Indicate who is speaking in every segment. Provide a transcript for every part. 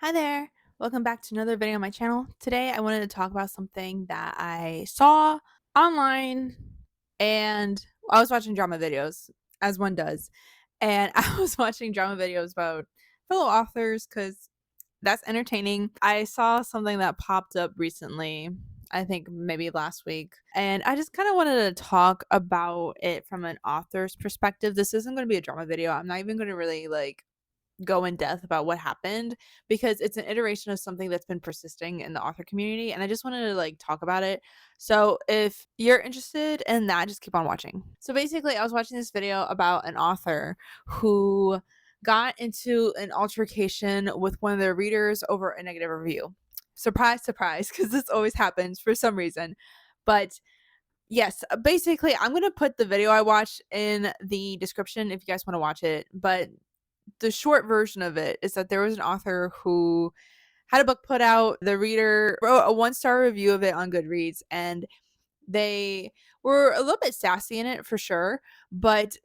Speaker 1: Hi there. Welcome back to another video on my channel. Today I wanted to talk about something that I saw online, and I was watching drama videos as one does. And I was watching drama videos about fellow authors cuz that's entertaining. I saw something that popped up recently, I think maybe last week, and I just kind of wanted to talk about it from an author's perspective. This isn't going to be a drama video. I'm not even going to really go in depth about what happened because it's an iteration of something that's been persisting in the author community, and I just wanted to talk about it. So if you're interested in that, just keep on watching. So basically I was watching this video about an author who got into an altercation with one of their readers over a negative review. Surprise, surprise, because this always happens for some reason. But yes, basically I'm going to put the video I watched in the description if you guys want to watch it. But the short version of it is that there was an author who had a book put out. The reader wrote a 1-star review of it on Goodreads, and they were a little bit sassy in it for sure, but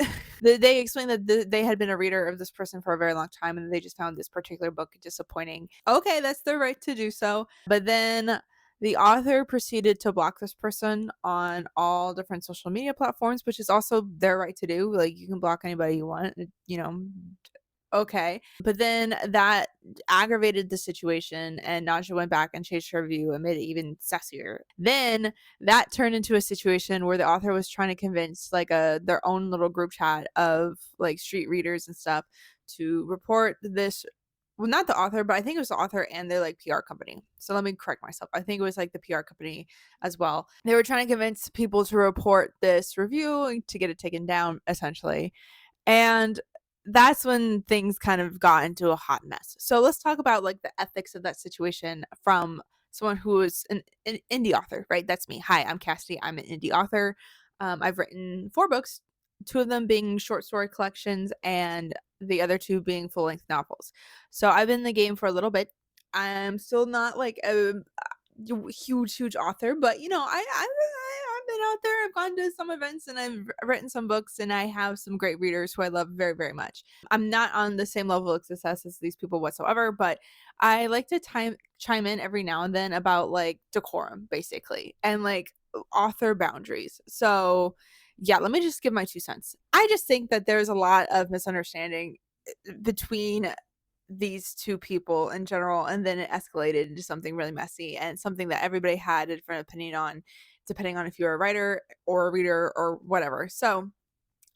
Speaker 1: they explained that they had been a reader of this person for a very long time and they just found this particular book disappointing. Okay, that's their right to do so. But then the author proceeded to block this person on all different social media platforms, which is also their right to do. Like, you can block anybody you want, okay. But then that aggravated the situation, and Naja went back and changed her review and made it even sassier. Then that turned into a situation where the author was trying to convince their own little group chat of street readers and stuff to report this. Well, not the author, but I think it was the author and their PR company. So let me correct myself. I think it was the PR company as well. They were trying to convince people to report this review to get it taken down, essentially. And that's when things kind of got into a hot mess. So let's talk about the ethics of that situation from someone who is an indie author, right? That's me. Hi, I'm Cassidy. I'm an indie author. I've written 4 books, 2 of them being short story collections, and the other 2 being full length novels. So I've been in the game for a little bit. I'm still not a huge author, but I've been out there. I've gone to some events and I've written some books, and I have some great readers who I love very, very much. I'm not on the same level of success as these people whatsoever, but I like to chime in every now and then about decorum, basically, and author boundaries. So yeah, let me just give my 2 cents. I just think that there's a lot of misunderstanding between these 2 people in general, and then it escalated into something really messy and something that everybody had a different opinion on, depending on if you're a writer or a reader or whatever. So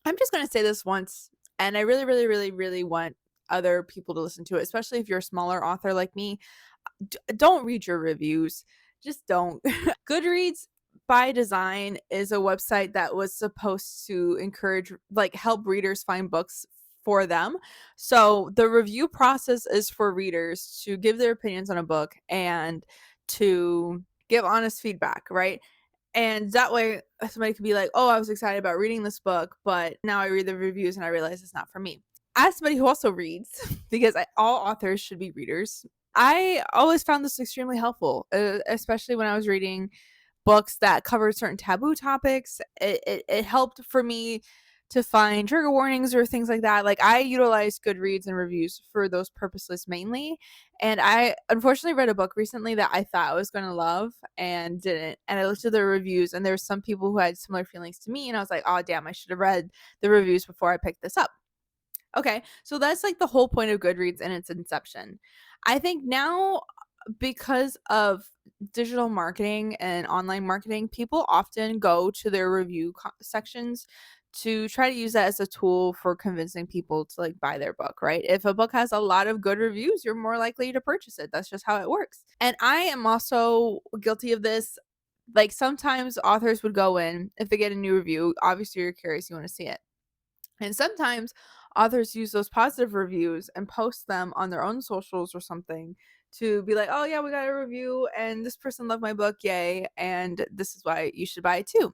Speaker 1: I'm just going to say this once, and I really, really, really, really want other people to listen to it, especially if you're a smaller author like me. Don't read your reviews. Just don't. Goodreads by design is a website that was supposed to encourage, help readers find books for them. So the review process is for readers to give their opinions on a book and to give honest feedback, right? And that way somebody could be like, oh, I was excited about reading this book, but now I read the reviews and I realize it's not for me. As somebody who also reads, because all authors should be readers, I always found this extremely helpful, especially when I was reading books that covered certain taboo topics. It helped for me to find trigger warnings or things like that. I utilize Goodreads and reviews for those purposes mainly. And I unfortunately read a book recently that I thought I was going to love and didn't. And I looked at the reviews, and there were some people who had similar feelings to me. And I was like, oh, damn, I should have read the reviews before I picked this up. Okay, so that's the whole point of Goodreads and its inception. I think now, because of digital marketing and online marketing, people often go to their review sections to try to use that as a tool for convincing people to buy their book, right? If a book has a lot of good reviews, you're more likely to purchase it. That's just how it works. And I am also guilty of this. Sometimes authors would go in, if they get a new review, obviously you're curious, you want to see it. And sometimes authors use those positive reviews and post them on their own socials or something to be like, oh, yeah, we got a review and this person loved my book. Yay. And this is why you should buy it too.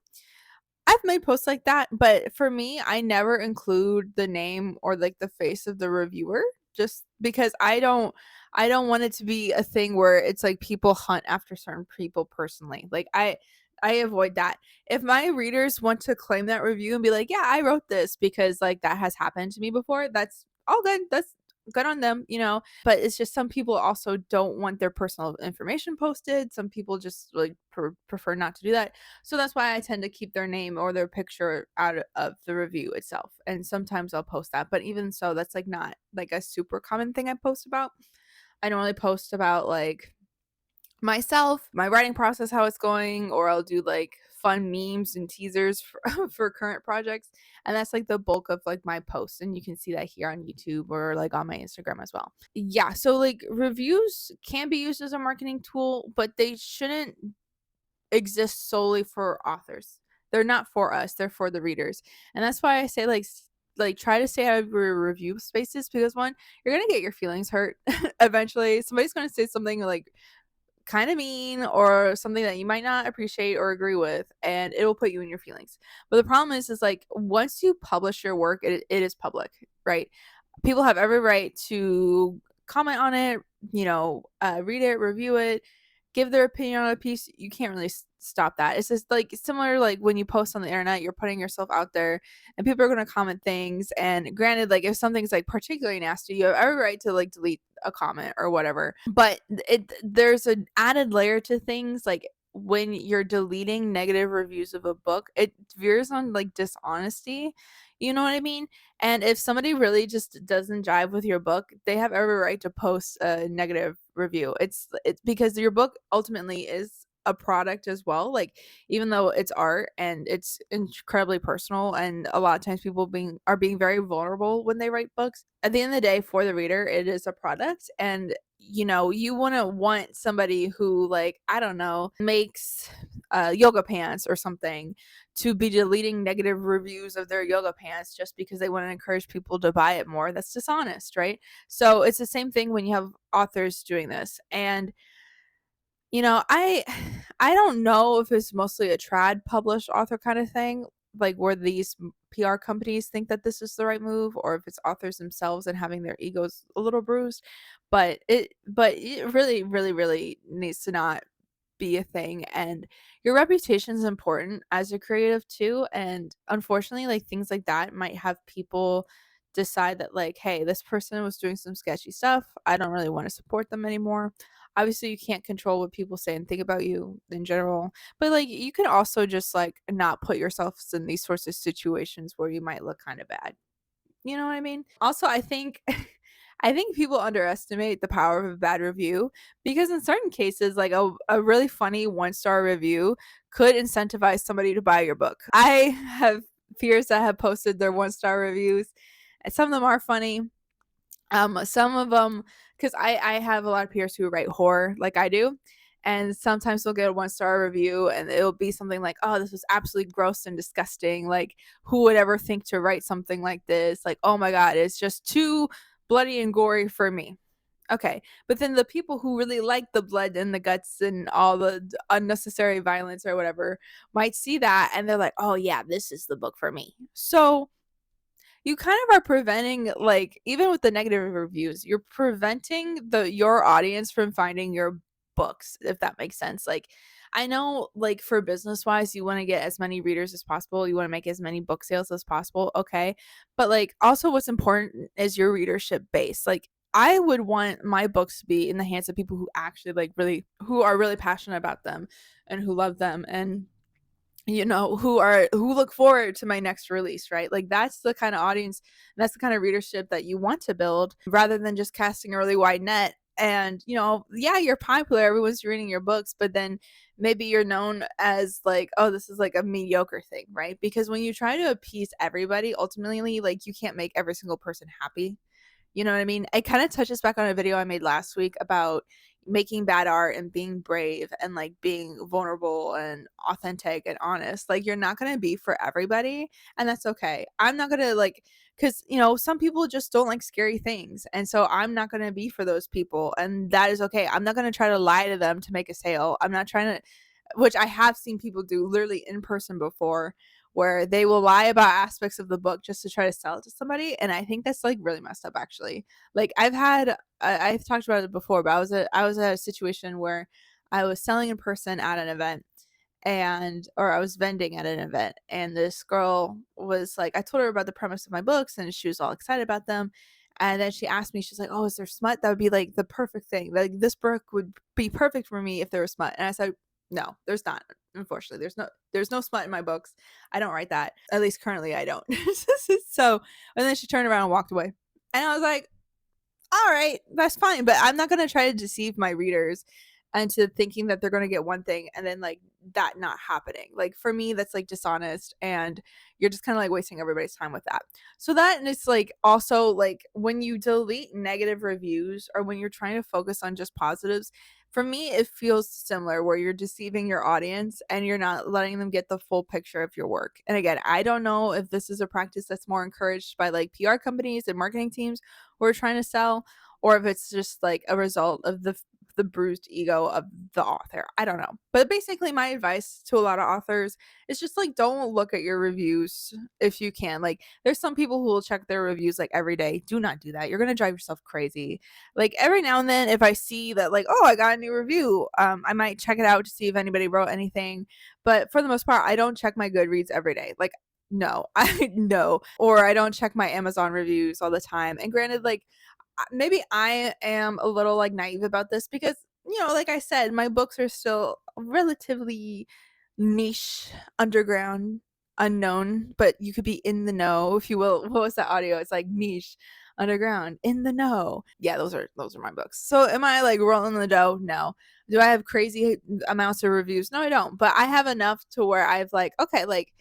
Speaker 1: I've made posts like that, but for me, I never include the name or the face of the reviewer, just because I don't want it to be a thing where it's people hunt after certain people personally. I avoid that. If my readers want to claim that review and be like, yeah, I wrote this because that has happened to me before, that's all good. That's good on them, you know, but it's just some people also don't want their personal information posted. Some people just like prefer not to do that. So that's why I tend to keep their name or their picture out of the review itself. And sometimes I'll post that, but even so, that's like not like a super common thing I post about. I normally post about like myself, my writing process, how it's going, or I'll do like fun memes and teasers for, for current projects. And that's like the bulk of like my posts. And you can see that here on YouTube or like on my Instagram as well. Yeah. So like reviews can be used as a marketing tool, but they shouldn't exist solely for authors. They're not for us, they're for the readers. And that's why I say like try to stay out of your review spaces because one, you're gonna get your feelings hurt eventually. Somebody's gonna say something like kind of mean or something that you might not appreciate or agree with, and it will put you in your feelings. But the problem is like once you publish your work, it is public, right? People have every right to comment on it, you know, read it, review it, give their opinion on a piece. You can't really stop that. It's just like similar like when you post on the internet, you're putting yourself out there and people are going to comment things. And granted, like if something's like particularly nasty, you have every right to like delete a comment or whatever. But there's an added layer to things like when you're deleting negative reviews of a book, it veers on like dishonesty. You know what I mean? And if somebody really just doesn't jive with your book, they have every right to post a negative review. It's because your book ultimately is a product as well. Like even though it's art and it's incredibly personal, and a lot of times people are being very vulnerable when they write books. At the end of the day, for the reader, it is a product, and you know you want somebody who like I don't know makes yoga pants or something to be deleting negative reviews of their yoga pants just because they want to encourage people to buy it more. That's dishonest, right? So it's the same thing when you have authors doing this. And you know, I don't know if it's mostly a trad published author kind of thing, like where these PR companies think that this is the right move, or if it's authors themselves and having their egos a little bruised. But it really, really, really needs to not be a thing. And your reputation is important as a creative too. And unfortunately, like things like that might have people decide that like, hey, this person was doing some sketchy stuff. I don't really want to support them anymore. Obviously, you can't control what people say and think about you in general, but like you can also just like not put yourselves in these sorts of situations where you might look kind of bad. You know what I mean? Also, I think I think people underestimate the power of a bad review because in certain cases, like a really funny one-star review could incentivize somebody to buy your book. I have peers that have posted their one-star reviews, and some of them are funny. Some of them, because I have a lot of peers who write horror like I do, and sometimes they'll get a one-star review and it'll be something like, oh, this was absolutely gross and disgusting. Like, who would ever think to write something like this? Like, oh my God, it's just too bloody and gory for me. Okay. But then the people who really like the blood and the guts and all the unnecessary violence or whatever might see that and they're like, oh yeah, this is the book for me. So you kind of are preventing like even with the negative reviews, you're preventing your audience from finding your books, if that makes sense. Like I know like for business wise, you want to get as many readers as possible, you want to make as many book sales as possible, okay? But like also what's important is your readership base. Like I would want my books to be in the hands of people who actually like really who are really passionate about them and who love them and you know who look forward to my next release, right? Like that's the kind of audience, that's the kind of readership that you want to build rather than just casting a really wide net. And you know, yeah, you're popular, everyone's reading your books, but then maybe you're known as like, oh, this is like a mediocre thing, right? Because when you try to appease everybody, ultimately like you can't make every single person happy. You know what I mean? It kind of touches back on a video I made last week about making bad art and being brave and like being vulnerable and authentic and honest. Like you're not going to be for everybody, and that's okay. I'm not going to like cuz you know, some people just don't like scary things. And so I'm not going to be for those people, and that is okay. I'm not going to try to lie to them to make a sale. I'm not trying to, which I have seen people do literally in person before, where they will lie about aspects of the book just to try to sell it to somebody. And I think that's like really messed up actually. Like I've talked about it before, but I was at a situation where I was selling in person at an event, and or I was vending at an event, and this girl was like, I told her about the premise of my books and she was all excited about them. And then she asked me, she's like, "Oh, is there smut? That would be like the perfect thing. Like this book would be perfect for me if there was smut." And I said, "No, there's not. Unfortunately, there's no smut in my books. I don't write that. At least currently I don't." So, and then she turned around and walked away. And I was like, all right, that's fine. But I'm not going to try to deceive my readers into thinking that they're going to get one thing and then like that not happening. Like for me, that's like dishonest, and you're just kind of like wasting everybody's time with that. So that, and it's like also like when you delete negative reviews or when you're trying to focus on just positives, for me, it feels similar where you're deceiving your audience and you're not letting them get the full picture of your work. And again, I don't know if this is a practice that's more encouraged by like PR companies and marketing teams who are trying to sell, or if it's just like a result of the bruised ego of the author. I don't know. But basically my advice to a lot of authors is just like don't look at your reviews if you can. Like there's some people who will check their reviews like every day. Do not do that. You're going to drive yourself crazy. Like every now and then if I see that like, oh, I got a new review, I might check it out to see if anybody wrote anything. But for the most part, I don't check my Goodreads every day. Like no, I no. Or I don't check my Amazon reviews all the time. And granted, like maybe I am a little like naive about this because, you know, like I said, my books are still relatively niche, underground, unknown, but you could be in the know, if you will. What was that audio? It's like niche, underground, in the know. Yeah, those are my books. So am I like rolling the dough? No. Do I have crazy amounts of reviews? No, I don't. But I have enough to where I've like, okay, like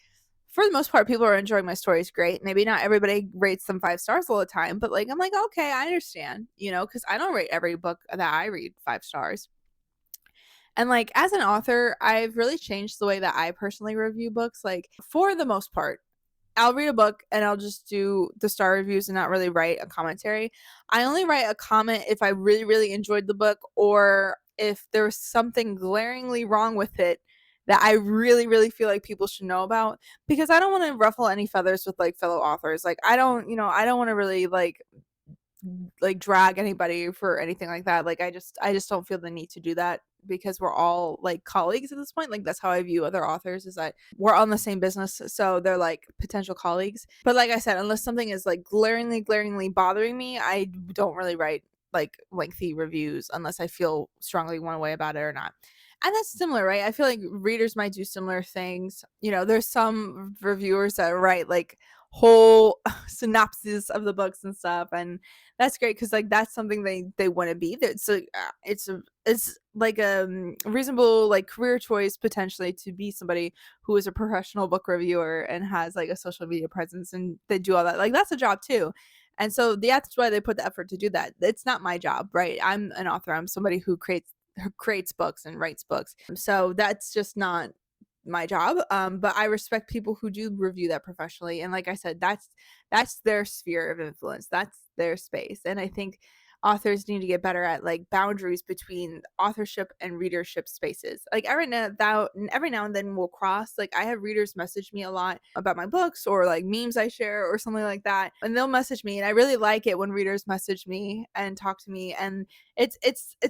Speaker 1: for the most part, people are enjoying my stories great. Maybe not everybody rates them 5 stars all the time, but like I'm like, okay, I understand, you know, because I don't rate every book that I read 5 stars. And like as an author, I've really changed the way that I personally review books. Like for the most part, I'll read a book and I'll just do the star reviews and not really write a commentary. I only write a comment if I really, really enjoyed the book or if there was something glaringly wrong with it that I really, really feel like people should know about, because I don't want to ruffle any feathers with like fellow authors. Like I don't, you know, I don't want to really like drag anybody for anything like that. Like I just don't feel the need to do that because we're all like colleagues at this point. Like that's how I view other authors, is that we're all in the same business, so they're like potential colleagues. But like I said, unless something is like glaringly bothering me, I don't really write like lengthy reviews unless I feel strongly one way about it or not. And that's similar, right? I feel like readers might do similar things. You know, there's some reviewers that write like whole synopsis of the books and stuff, and that's great because like that's something they want to be. It's like a reasonable like career choice potentially to be somebody who is a professional book reviewer and has like a social media presence and they do all that. Like that's a job too. And so that's why they put the effort to do that. It's not my job, right? I'm an author. I'm somebody who creates books and writes books. So that's just not my job. But I respect people who do review that professionally. And like I said, that's their sphere of influence. That's their space. And I think authors need to get better at like boundaries between authorship and readership spaces. Like every now and then we'll cross. Like I have readers message me a lot about my books or like memes I share or something like that. And they'll message me, and I really like it when readers message me and talk to me, and it's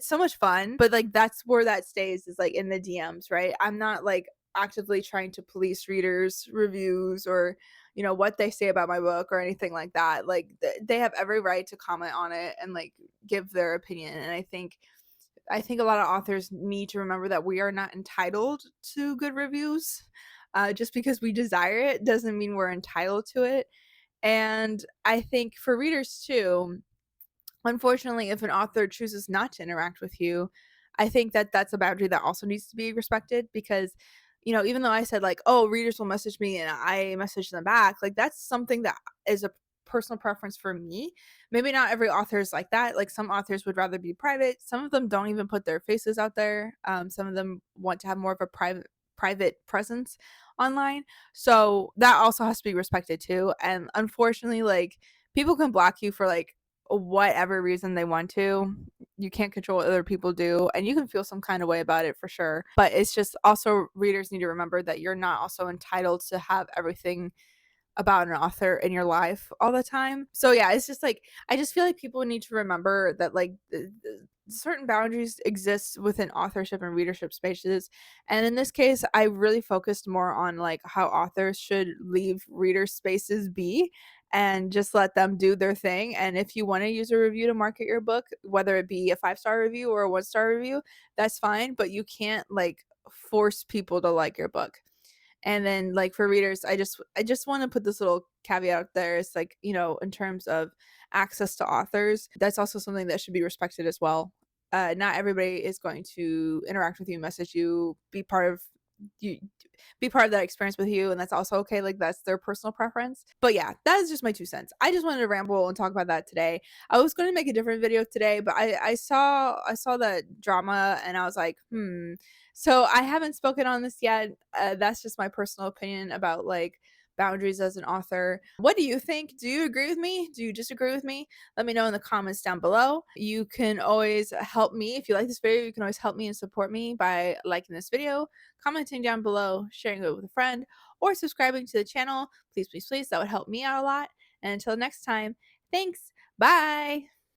Speaker 1: so much fun. But like that's where that stays, is like in the DMs, right? I'm not like actively trying to police readers reviews or, you know, what they say about my book or anything like that. Like they have every right to comment on it and like give their opinion. And I think a lot of authors need to remember that we are not entitled to good reviews. Just because we desire it doesn't mean we're entitled to it. And I think for readers too, unfortunately, if an author chooses not to interact with you, I think that that's a boundary that also needs to be respected, because, you know, even though I said like, oh, readers will message me and I message them back, like that's something that is a personal preference for me. Maybe not every author is like that. Like some authors would rather be private. Some of them don't even put their faces out there. Some of them want to have more of a private presence online. So that also has to be respected too. And unfortunately, like people can block you for like whatever reason they want to. You can't control what other people do, and you can feel some kind of way about it for sure. But it's just also readers need to remember that you're not also entitled to have everything about an author in your life all the time. So yeah, it's just like I just feel like people need to remember that like certain boundaries exist within authorship and readership spaces. And in this case, I really focused more on like how authors should leave reader spaces be and just let them do their thing. And if you want to use a review to market your book, whether it be a 5-star review or a 1-star review, that's fine, but you can't like force people to like your book. And then like for readers, I just want to put this little caveat out there. It's like, in terms of access to authors, that's also something that should be respected as well. Not everybody is going to interact with you, message you, you be part of that experience with you, and that's also okay. Like that's their personal preference. But yeah, that is just my 2 cents. I just wanted to ramble and talk about that today. I was going to make a different video today, but I saw the drama and I was like, so I haven't spoken on this yet. That's just my personal opinion about like boundaries as an author. What do you think? Do you agree with me? Do you disagree with me? Let me know in the comments down below. You can always help me. If you like this video, you can always help me and support me by liking this video, commenting down below, sharing it with a friend, or subscribing to the channel. Please, please, please. That would help me out a lot. And until next time, thanks. Bye.